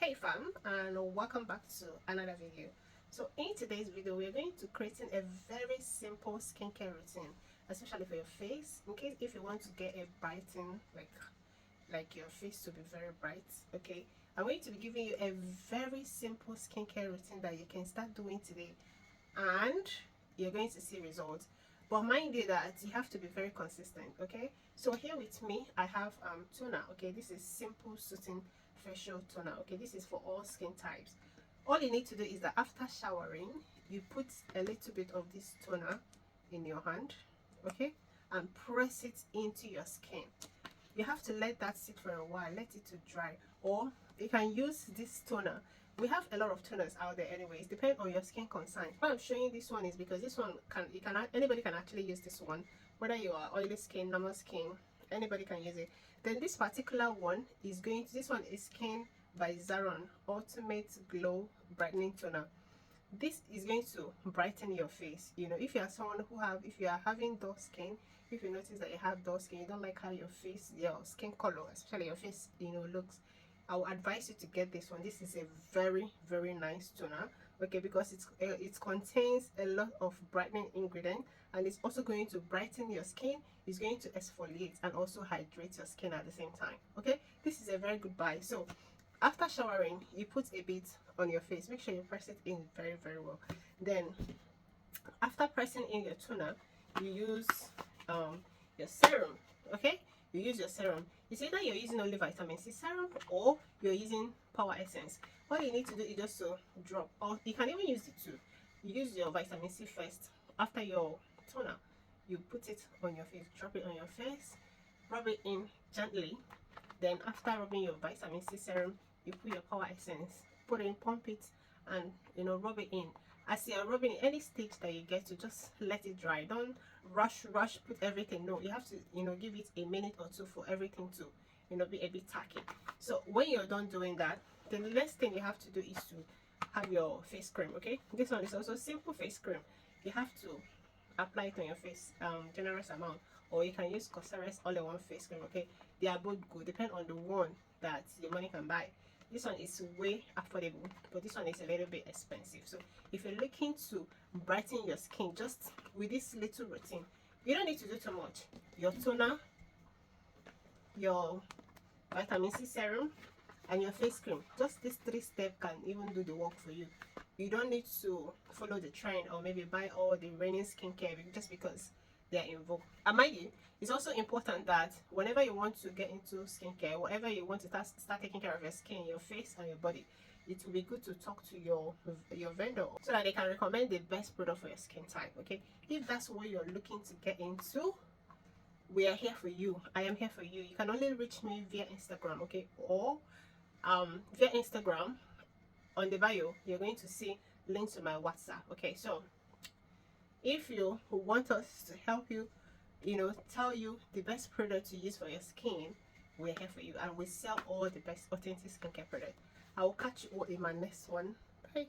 Hey fam, and welcome back to another video. So in today's video we are going to creating a very simple skincare routine, especially for your face, in case if you want to get a brighten, like your face to be very bright. Okay, I'm going to be giving you a very simple skincare routine that you can start doing today, and you're going to see results. But mind you that you have to be very consistent. Okay, so here with me I have toner. Okay, this is simple soothing facial toner. Okay, this is for all skin types. All you need to do is that after showering you put a little bit of this toner in your hand, okay, and press it into your skin. You have to let that sit for a while, let it to dry, or you can use this toner. We have a lot of toners out there anyways, depending on your skin concern. Why I'm showing this one is because this one anybody can actually use this one, whether you are oily skin, normal skin, anybody can use it. Then this particular one is this one is Skin by Serum Ultimate Glow Brightening Toner. This is going to brighten your face. You know, if you are someone if you are having dull skin, if you notice that you have dull skin, you don't like how your skin color, especially your face, looks, I will advise you to get this one. This is a very nice toner, okay, because it contains a lot of brightening ingredient, and it's also going to brighten your skin. It's going to exfoliate and also hydrate your skin at the same time. Okay, this is a very good buy. So after showering you put a bit on your face, make sure you press it in very well. Then after pressing in your toner you use your serum. Okay, you use your serum. It's either you're using only vitamin C serum or you're using power essence. All you need to do is just to drop, or you can even use the two. You use your vitamin C first. After your toner you put it on your face, drop it on your face, rub it in gently. Then after rubbing your vitamin C serum you put your power essence, put in, pump it, and rub it in. As you're rubbing, any stage that you get to, just let it dry. Don't rush put everything. No, you have to give it a minute or two for everything to be a bit tacky. So when you're done doing that, the next thing you have to do is to have your face cream. Okay, this one is also simple face cream. You have to apply it on your face, generous amount, or you can use Cosrx all-in-one face cream. Okay, they are both good, depend on the one that your money can buy. This one is way affordable, but this one is a little bit expensive. So if you're looking to brighten your skin just with this little routine, you don't need to do too much. Your toner, your vitamin C serum, and your face cream, just these 3 steps can even do the work for you. You don't need to follow the trend or maybe buy all the reigning skincare just because they are in vogue. And mind you, it's also important that whenever you want to get into skincare, whatever you want to start taking care of your skin, your face and your body, it will be good to talk to your vendor so that they can recommend the best product for your skin type. Okay, if that's what you're looking to get into, we are here for you. I am here for you. You can only reach me via Instagram, okay, or via Instagram. On the bio you're going to see links to my WhatsApp. Okay, so if you want us to help you, tell you the best product to use for your skin, we're here for you, and we sell all the best authentic skincare products. I will catch you all in my next one. Bye.